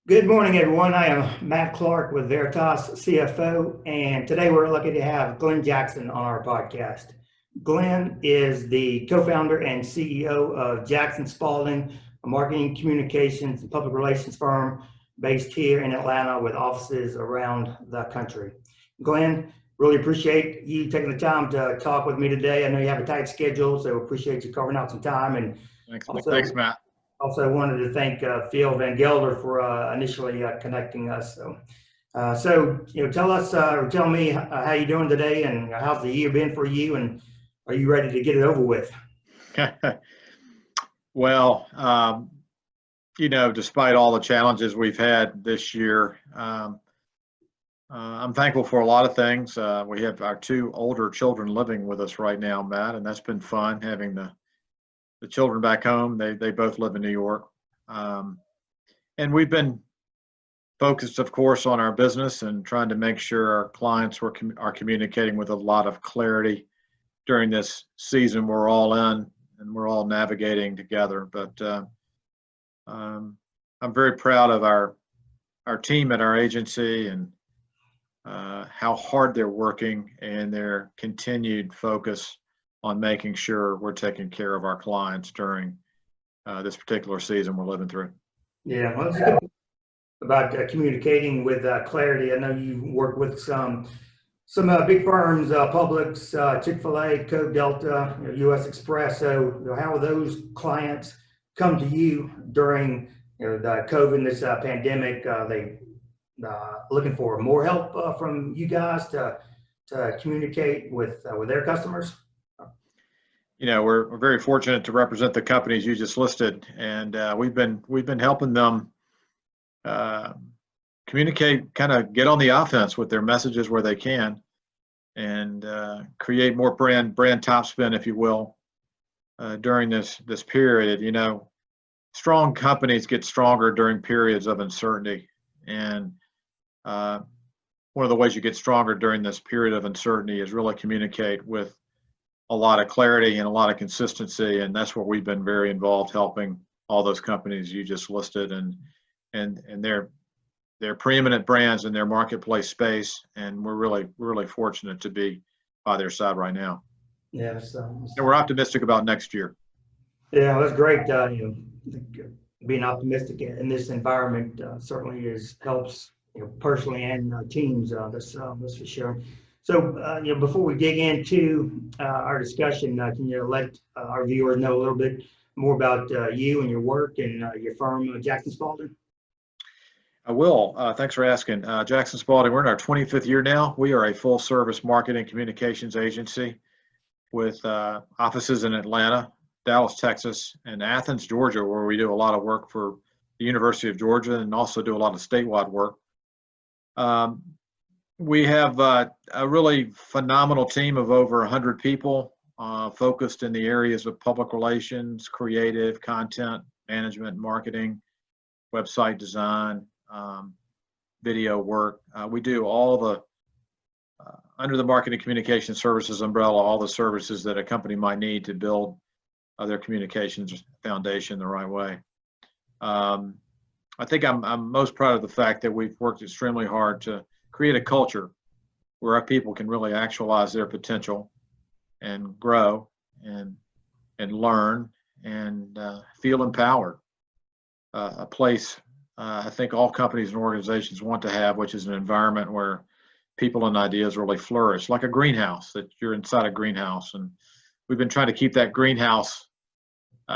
Good morning, everyone. I am Matt Clark with Veritas CFO, and today we're lucky to have Glen Jackson on our podcast. Glen is the co-founder and CEO of Jackson Spalding, a marketing communications and public relations firm based here in Atlanta with offices around the country. Glen, really appreciate you taking the time to talk with me today. I know you have a tight schedule, so appreciate you carving out some time. And Thanks, also, Matt. also wanted to thank Phil Van Gelder for initially connecting us. Tell me how you doing today, and how's the year been for you, and are you ready to get it over with? Well, despite all the challenges we've had this year, I'm thankful for a lot of things. We have our two older children living with us right now, Matt, and that's been fun having the children back home. They both live in New York. And we've been focused, of course, on our business and trying to make sure our clients are communicating with a lot of clarity during this season we're all in and we're all navigating together. But I'm very proud of our team at our agency and how hard they're working and their continued focus on making sure we're taking care of our clients during this particular season we're living through. Yeah, well, it's good about communicating with clarity. I know you work with some big firms, Publix, Chick-fil-A, Coke, Delta, U.S. Express. So how have those clients come to you during the COVID, this pandemic? They looking for more help from you guys to communicate with their customers? We're very fortunate to represent the companies you just listed, and we've been helping them communicate, kind of get on the offense with their messages where they can, and create more brand top spin, if you will, during this period. Strong companies get stronger during periods of uncertainty, and one of the ways you get stronger during this period of uncertainty is really communicate with a lot of clarity and a lot of consistency, and that's what we've been very involved helping all those companies you just listed, and they're preeminent brands in their marketplace space, and we're really fortunate to be by their side right now. Yeah, and we're optimistic about next year. Yeah, that's great. Being optimistic in this environment certainly helps personally and teams. That's for sure. So, before we dig into our discussion, can you let our viewers know a little bit more about you and your work and your firm, Jackson Spalding? I will. Thanks for asking. Jackson Spalding, we're in our 25th year now. We are a full-service marketing communications agency with offices in Atlanta, Dallas, Texas, and Athens, Georgia, where we do a lot of work for the University of Georgia and also do a lot of statewide work. We have a really phenomenal team of over 100 people focused in the areas of public relations, creative, content management, marketing, website design, video work. We do all the, under the marketing communication services umbrella, all the services that a company might need to build their communications foundation the right way. I think I'm most proud of the fact that we've worked extremely hard to create a culture where our people can really actualize their potential and grow and learn and feel empowered. A place I think all companies and organizations want to have, which is an environment where people and ideas really flourish, like a greenhouse, that you're inside a greenhouse. And we've been trying to keep that greenhouse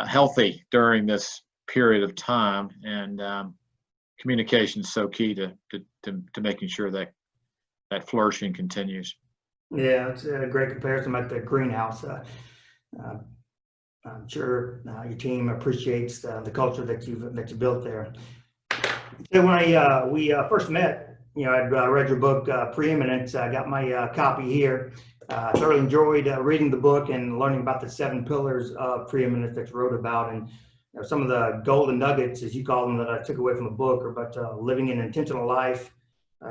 healthy during this period of time, and communication is so key to making sure that flourishing continues. Yeah, it's a great comparison about the greenhouse. I'm sure your team appreciates the culture that you built there. So when we first met, I'd read your book, Preeminence. I got my copy here. Thoroughly enjoyed reading the book and learning about the 7 pillars of preeminence that you wrote about. And some of the golden nuggets, as you call them, that I took away from the book are about living an intentional life,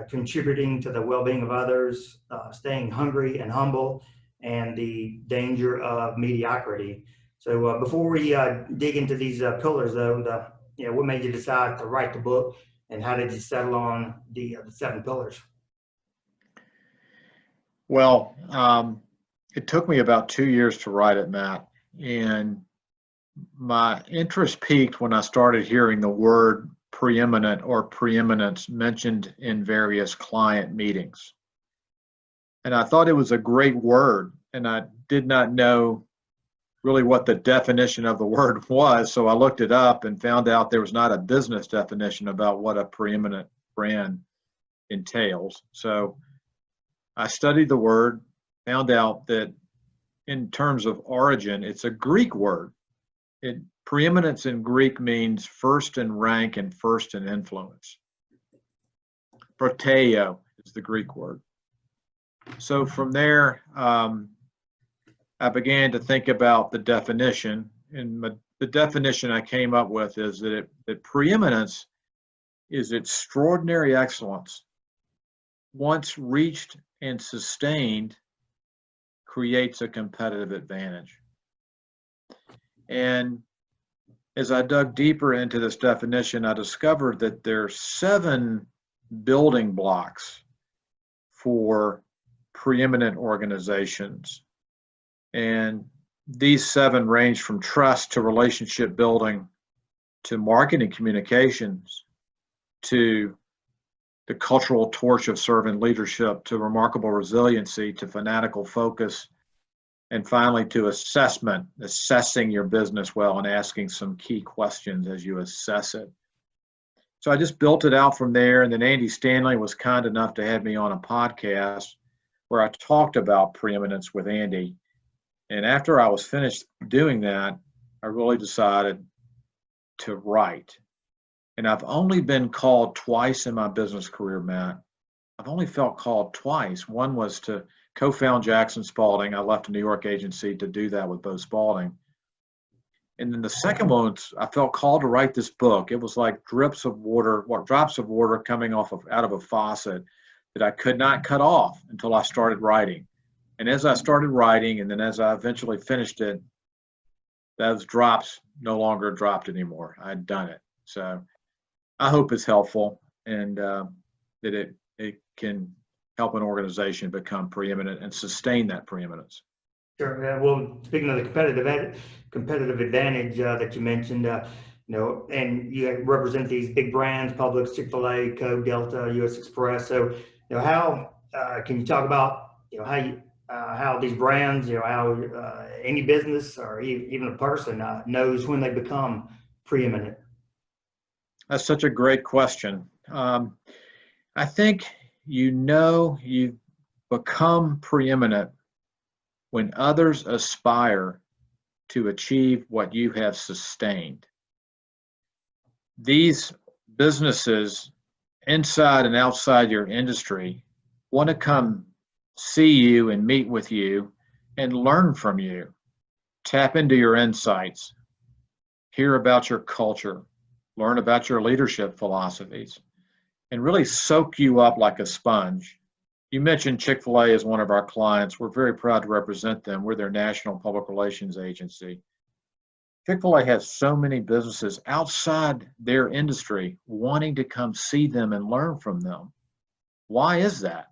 contributing to the well-being of others, staying hungry and humble, and the danger of mediocrity. So before we dig into these pillars, though, what made you decide to write the book, and how did you settle on the 7 pillars? Well, it took me about 2 years to write it, Matt, and my interest peaked when I started hearing the word preeminent or preeminence mentioned in various client meetings. And I thought it was a great word, and I did not know really what the definition of the word was. So I looked it up and found out there was not a business definition about what a preeminent brand entails. So I studied the word, found out that in terms of origin, it's a Greek word. Preeminence in Greek means first in rank and first in influence. Proteo is the Greek word. So from there, I began to think about the definition, and the definition I came up with is that preeminence is extraordinary excellence. Once reached and sustained, creates a competitive advantage. And as I dug deeper into this definition, I discovered that there are 7 building blocks for preeminent organizations. And these 7 range from trust to relationship building to marketing communications to the cultural torch of servant leadership to remarkable resiliency to fanatical focus, and finally to assessing your business well and asking some key questions as you assess it. So I just built it out from there, and then Andy Stanley was kind enough to have me on a podcast where I talked about preeminence with Andy. And after I was finished doing that, I really decided to write. And I've only been called twice in my business career, Matt. I've only felt called twice. One was to co-found Jackson Spalding. I left a New York agency to do that with Bo Spalding. And then the second one, I felt called to write this book. It was like drops of water coming out of a faucet that I could not cut off until I started writing. And as I started writing, and then as I eventually finished it, those drops no longer dropped anymore. I'd done it. So I hope it's helpful, and that it can help an organization become preeminent and sustain that preeminence. Sure. Well, speaking of the competitive advantage that you mentioned, and you represent these big brands, Publix, Chick-fil-A, Coke, Delta, U.S. Express. So, how can you talk about, how these brands, how any business or even a person knows when they become preeminent? That's such a great question. I think you become preeminent when others aspire to achieve what you have sustained. These businesses inside and outside your industry want to come see you and meet with you and learn from you, tap into your insights, hear about your culture, learn about your leadership philosophies, and really soak you up like a sponge. You mentioned Chick-fil-A as one of our clients. We're very proud to represent them. We're their national public relations agency. Chick-fil-A has so many businesses outside their industry wanting to come see them and learn from them. Why is that?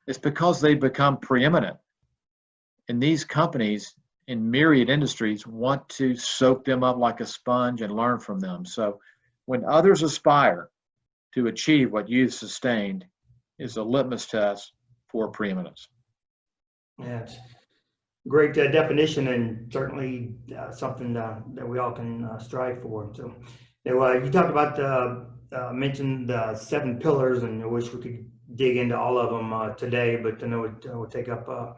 It's because they become preeminent. And these companies in myriad industries want to soak them up like a sponge and learn from them. So when others aspire to achieve what you've sustained is a litmus test for preeminence. Yeah, it's great definition, and certainly something that we all can strive for. So, you talked about mentioned the 7 pillars, and I wish we could dig into all of them today, but I know it would take up a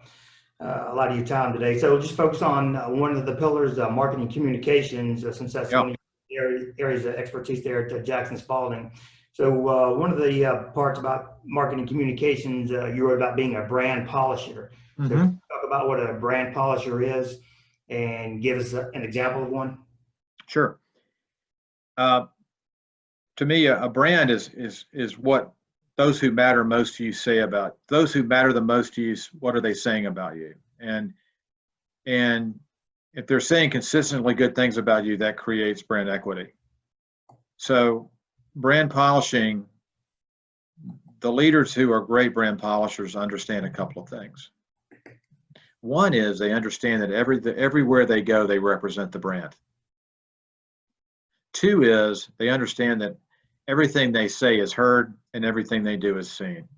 lot of your time today. So we'll just focus on one of the pillars, marketing communications, since that's one of the areas of expertise there at Jackson Spalding. So one of the parts about marketing communications, you wrote about being a brand polisher. So talk about what a brand polisher is and give us an example of one. Sure. To me, a brand is what those who matter most to you say about those who matter the most to you. What are they saying about you? And if they're saying consistently good things about you, that creates brand equity. So brand polishing, the leaders who are great brand polishers understand a couple of things. One is they understand that everywhere they go, they represent the brand. Two is they understand that everything they say is heard and everything they do is seen.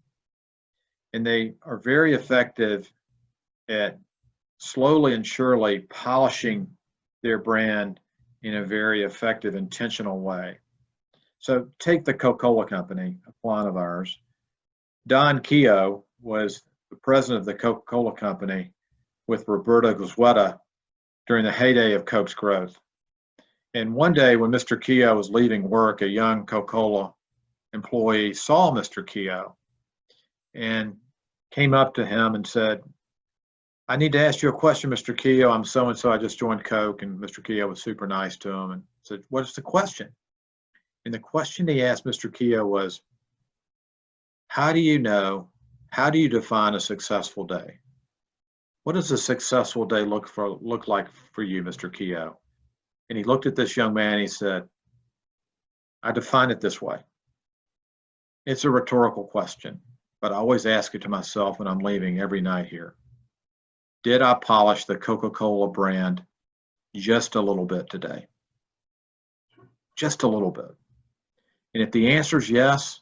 And they are very effective at slowly and surely polishing their brand in a very effective, intentional way. So take the Coca-Cola Company, a client of ours. Don Keogh was the president of the Coca-Cola Company with Roberto Goizueta during the heyday of Coke's growth. And one day when Mr. Keogh was leaving work, a young Coca-Cola employee saw Mr. Keogh and came up to him and said, "I need to ask you a question, Mr. Keogh. I'm so-and-so, I just joined Coke." And Mr. Keogh was super nice to him and said, "What's the question?" And the question he asked Mr. Keogh was, how do you define a successful day? What does a successful day look like for you, Mr. Keogh? And he looked at this young man and he said, "I define it this way." It's a rhetorical question, but I always ask it to myself when I'm leaving every night here. Did I polish the Coca-Cola brand just a little bit today? Just a little bit. And if the answer is yes,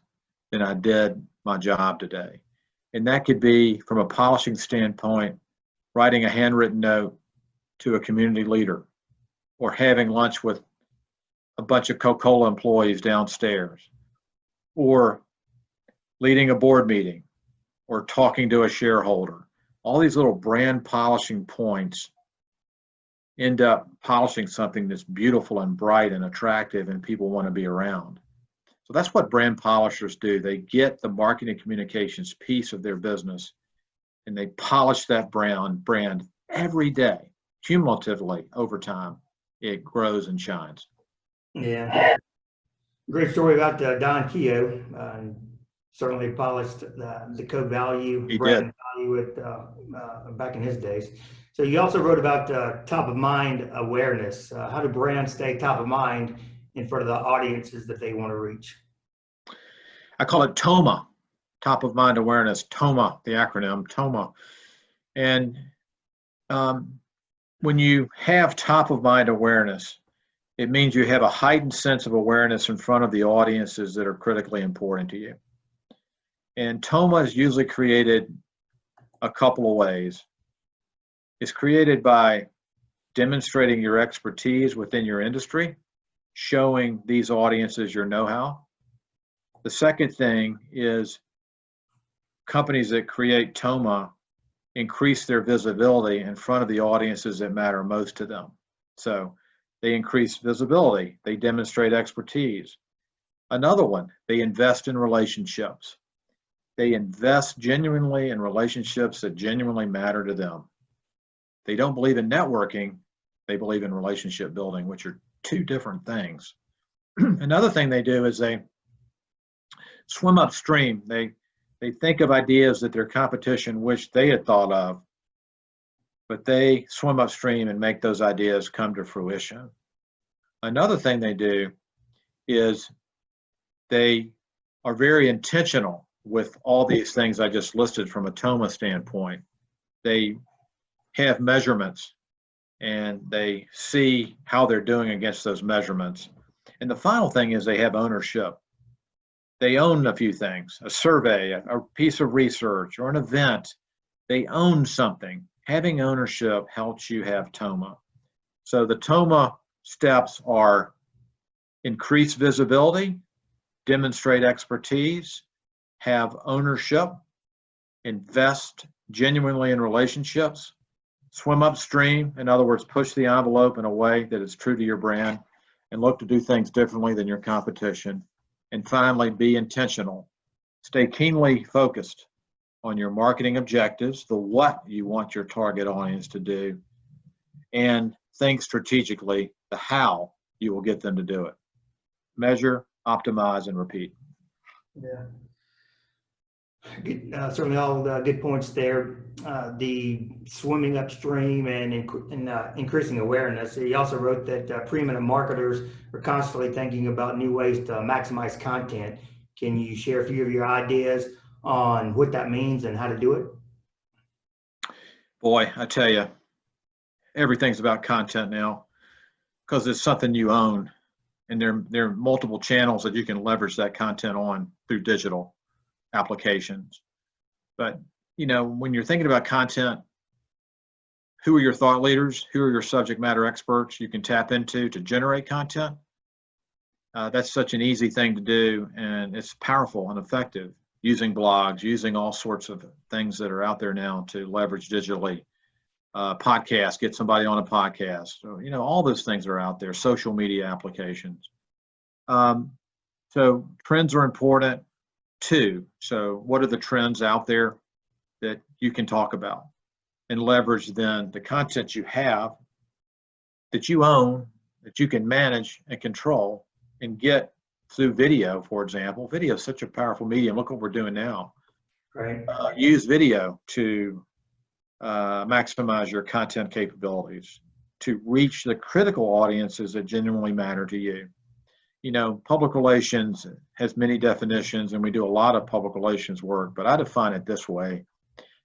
then I did my job today. And that could be, from a polishing standpoint, writing a handwritten note to a community leader, or having lunch with a bunch of Coca-Cola employees downstairs, or leading a board meeting, or talking to a shareholder. All these little brand polishing points end up polishing something that's beautiful and bright and attractive and people want to be around. So that's what brand polishers do. They get the marketing communications piece of their business and they polish that brand every day. Cumulatively, over time, it grows and shines. Yeah. Great story about Don Keogh. Certainly polished the Coke value, He brand did. value back in his days. So you also wrote about top of mind awareness. How do brands stay top of mind in front of the audiences that they want to reach? I call it TOMA, top of mind awareness. TOMA, the acronym TOMA. And when you have top of mind awareness, it means you have a heightened sense of awareness in front of the audiences that are critically important to you. And TOMA is usually created a couple of ways. It's created by demonstrating your expertise within your industry, showing these audiences your know-how. The second thing is companies that create TOMA increase their visibility in front of the audiences that matter most to them. So they increase visibility, they demonstrate expertise. Another one, they invest in relationships. They invest genuinely in relationships that genuinely matter to them. They don't believe in networking, they believe in relationship building, which are two different things. Another thing they do is they swim upstream. They think of ideas that their competition wished they had thought of, but they swim upstream and make those ideas come to fruition. Another thing they do is they are very intentional with all these things I just listed from a TOMA standpoint. They have measurements and they see how they're doing against those measurements. And the final thing is they have ownership. They own a few things, a survey, a piece of research, or an event. They own something. Having ownership helps you have TOMA. So the TOMA steps are increase visibility, demonstrate expertise, have ownership, invest genuinely in relationships, swim upstream, in other words, push the envelope in a way that is true to your brand, and look to do things differently than your competition. And finally, be intentional. Stay keenly focused on your marketing objectives, the what you want your target audience to do, and think strategically the how you will get them to do it. Measure, optimize, and repeat. Yeah. Good, certainly all good points there. The swimming upstream and, increasing awareness. He also wrote that preeminent marketers are constantly thinking about new ways to maximize content. Can you share a few of your ideas on what that means and how to do it? Boy, I tell you, everything's about content now because it's something you own, and there are multiple channels that you can leverage that content on through digital applications. But when you're thinking about content, who are your thought leaders? Who are your subject matter experts you can tap into to generate content? That's such an easy thing to do, and it's powerful and effective using blogs, using all sorts of things that are out there now to leverage digitally. Podcasts, get somebody on a podcast. So, all those things are out there, social media applications. So trends are important too. So what are the trends out there that you can talk about and leverage then the content you have that you own, that you can manage and control and get through video, for example. Video is such a powerful medium. Look what we're doing now. Right. Use video to maximize your content capabilities, to reach the critical audiences that genuinely matter to you. Public relations has many definitions, and we do a lot of public relations work, but I define it this way,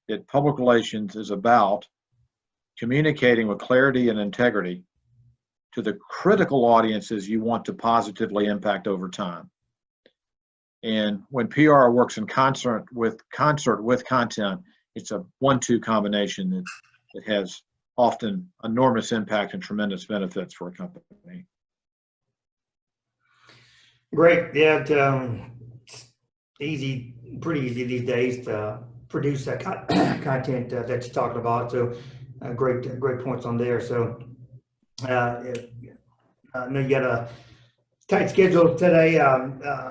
that public relations is about communicating with clarity and integrity to the critical audiences you want to positively impact over time. And when PR works in concert with content, it's a 1-2 combination that has often enormous impact and tremendous benefits for a company. Great. Yeah, it's pretty easy these days to produce that content that you're talking about. So great points on there. So I know you got a tight schedule today,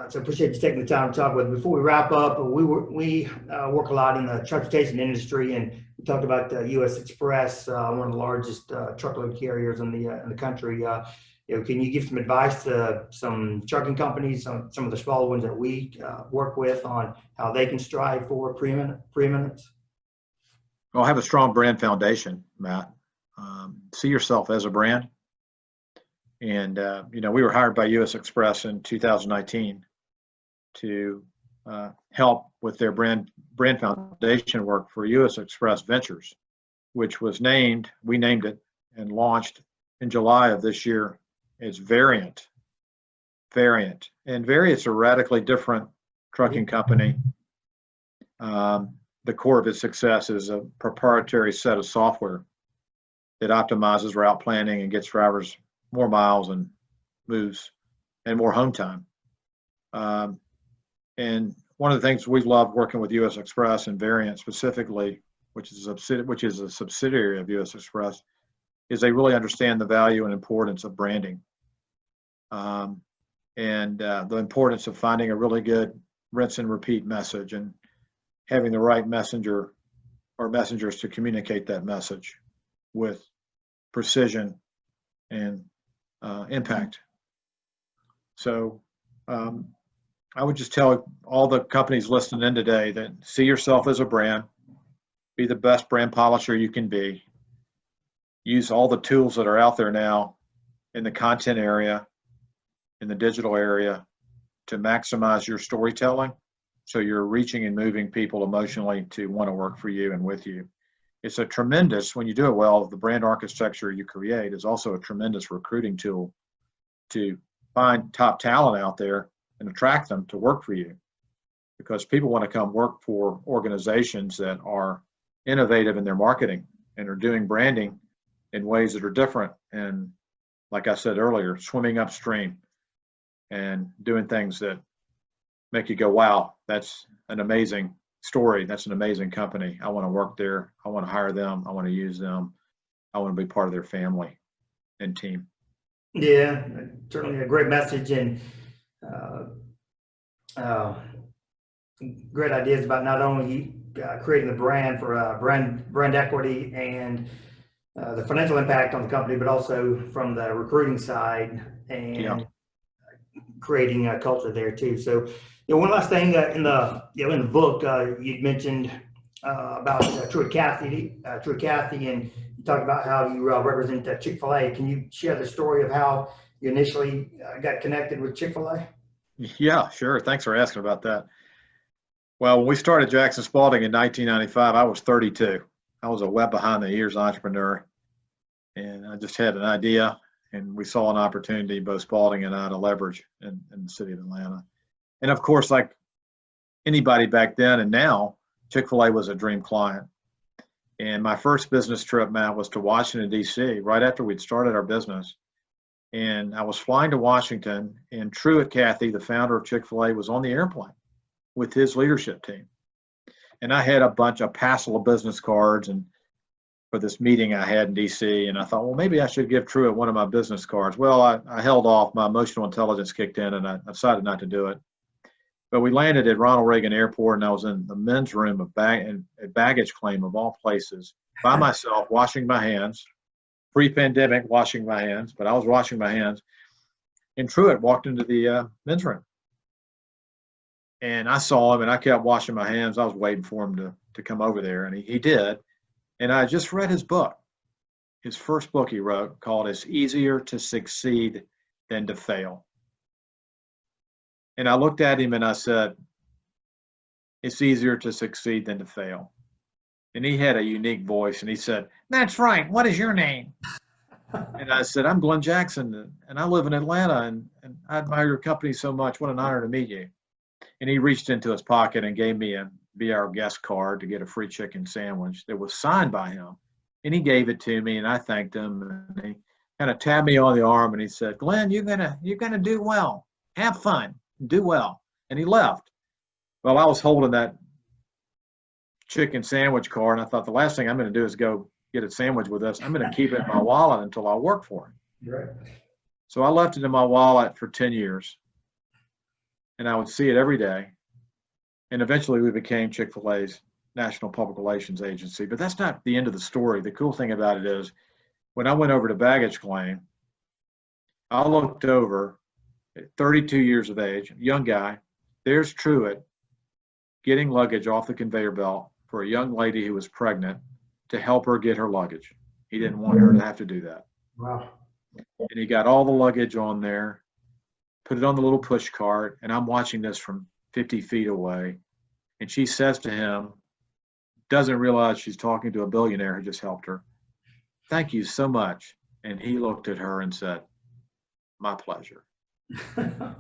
so appreciate you taking the time to talk with us. Before we wrap up, we work a lot in the transportation industry, and we talked about U.S. Express, one of the largest truckload carriers in the country. Can you give some advice to some trucking companies, some of the smaller ones that we work with, on how they can strive for preeminence? Well, have a strong brand foundation, Matt. See yourself as a brand. And, we were hired by U.S. Express in 2019 to help with their brand foundation work for U.S. Express Ventures, which we named it and launched in July of this year as Variant. And Variant's a radically different trucking company. The core of its success is a proprietary set of software that optimizes route planning and gets drivers more miles and moves and more home time. And one of the things we've loved working with U.S. Express and Variant specifically, which is a subsidiary of U.S. Express, is they really understand the value and importance of branding, and the importance of finding a really good rinse and repeat message and having the right messenger or messengers to communicate that message with precision and impact. So I would just tell all the companies listening in today that see yourself as a brand, be the best brand polisher you can be, use all the tools that are out there now in the content area, in the digital area, to maximize your storytelling so you're reaching and moving people emotionally to want to work for you and with you. It's a tremendous, when you do it well, the brand architecture you create is also a tremendous recruiting tool to find top talent out there and attract them to work for you, because people want to come work for organizations that are innovative in their marketing and are doing branding in ways that are different. And like I said earlier, swimming upstream and doing things that make you go, wow, that's an amazing story. That's an amazing company. I want to work there. I want to hire them. I want to use them. I want to be part of their family and team. Yeah, certainly a great message, and great ideas about not only creating the brand for brand equity and the financial impact on the company, but also from the recruiting side. And creating a culture there too. So, one last thing in the book, you'd mentioned about Truett Cathy, and you talked about how you represent Chick-fil-A. Can you share the story of how you initially got connected with Chick-fil-A? Yeah, sure. Thanks for asking about that. Well, when we started Jackson Spalding in 1995, I was 32. I was a wet behind the ears entrepreneur, and I just had an idea, and we saw an opportunity, both Spalding and I, to leverage in the city of Atlanta. And of course, like anybody back then and now, Chick-fil-A was a dream client. And my first business trip, Matt, was to Washington, D.C., right after we'd started our business. And I was flying to Washington, and Truett Cathy, the founder of Chick-fil-A, was on the airplane with his leadership team. And I had a passel of business cards and for this meeting I had in DC, and I thought, well, maybe I should give Truett one of my business cards. Well, I held off. My emotional intelligence kicked in, and I decided not to do it. But we landed at Ronald Reagan Airport, and I was in the men's room of baggage claim of all places by myself, washing my hands. Pre-pandemic, washing my hands, but I was washing my hands. And Truett walked into the men's room. And I saw him, and I kept washing my hands. I was waiting for him to come over there, and he did. And I just read his book, his first book he wrote, called It's Easier to Succeed Than to Fail. And I looked at him and I said, it's easier to succeed than to fail. And he had a unique voice, and he said, that's right, what is your name? And I said, I'm Glen Jackson, and I live in Atlanta, and I admire your company so much. What an honor to meet you. And he reached into his pocket and gave me a Be Our Guest card to get a free chicken sandwich that was signed by him. And he gave it to me, and I thanked him. And he kind of tapped me on the arm, and he said, Glenn, you're gonna do well. Have fun, do well. And he left. Well, I was holding that chicken sandwich card, and I thought the last thing I'm going to do is go get a sandwich with this. I'm going to keep it in my wallet until I work for him. Right. So I left it in my wallet for 10 years, and I would see it every day. And eventually we became Chick-fil-A's national public relations agency. But that's not the end of the story. The cool thing about it is when I went over to baggage claim, I looked over at 32 years of age, young guy. There's Truett getting luggage off the conveyor belt for a young lady who was pregnant to help her get her luggage. He didn't want her to have to do that. Wow. And he got all the luggage on there, put it on the little push cart, and I'm watching this from 50 feet away. And she says to him, doesn't realize she's talking to a billionaire who just helped her, thank you so much. And he looked at her and said, my pleasure.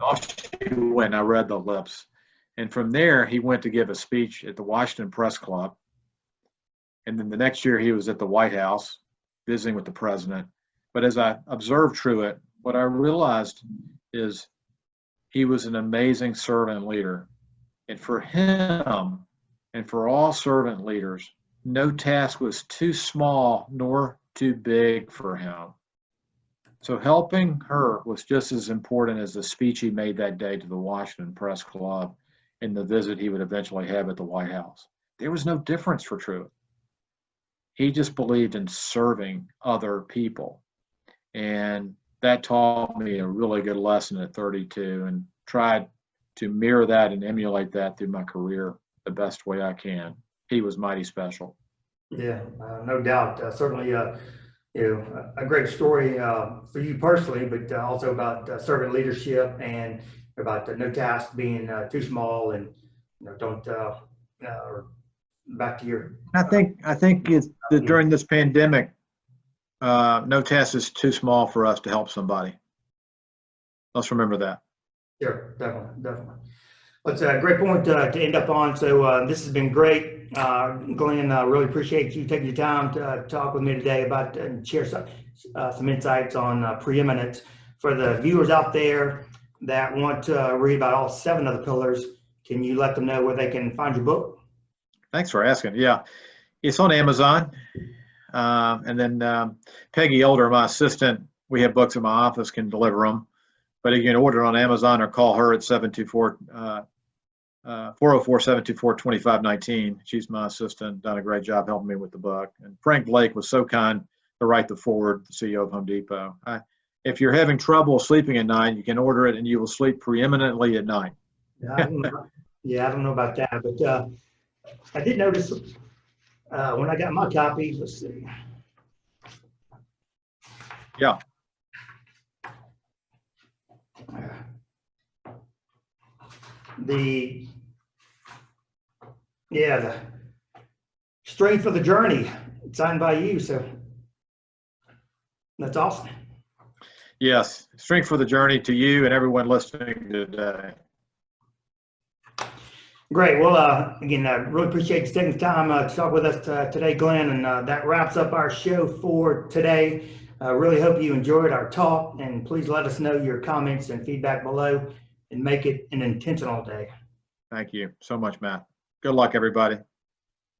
Off she went. I read the lips. And from there, he went to give a speech at the Washington Press Club. And then the next year, he was at the White House visiting with the president. But as I observed Truett, what I realized is he was an amazing servant leader. And for him, and for all servant leaders, no task was too small nor too big for him. So helping her was just as important as the speech he made that day to the Washington Press Club and the visit he would eventually have at the White House. There was no difference for Truett. He just believed in serving other people. And that taught me a really good lesson at 32, and tried to mirror that and emulate that through my career the best way I can. He was mighty special. Yeah, no doubt. Certainly, a great story for you personally, but also about servant leadership and about no task being too small, and don't. Or back to your. I think it's during this pandemic, no task is too small for us to help somebody. Let's remember that. Sure, definitely. Well, it's a great point to end up on. So this has been great. Glenn, really appreciate you taking your time to talk with me today about and share some insights on Preeminence. For the viewers out there that want to read about all 7 of the pillars, can you let them know where they can find your book? Thanks for asking. Yeah, it's on Amazon. And then Peggy Older, my assistant, we have books in my office, can deliver them. But you can order it on Amazon or call her at 404-724-2519. She's my assistant, done a great job helping me with the book. And Frank Blake was so kind to write the foreword, the CEO of Home Depot. if you're having trouble sleeping at night, you can order it and you will sleep preeminently at night. Yeah, I don't know about that, but I did notice when I got my copy, let's see. Yeah. The Strength for the Journey, signed by you, so that's awesome. Yes. Strength for the journey to you and everyone listening today. Great. Well, again, I really appreciate you taking the time to talk with us today, Glenn. And that wraps up our show for today. I really hope you enjoyed our talk. And please let us know your comments and feedback below and make it an intentional day. Thank you so much, Matt. Good luck, everybody.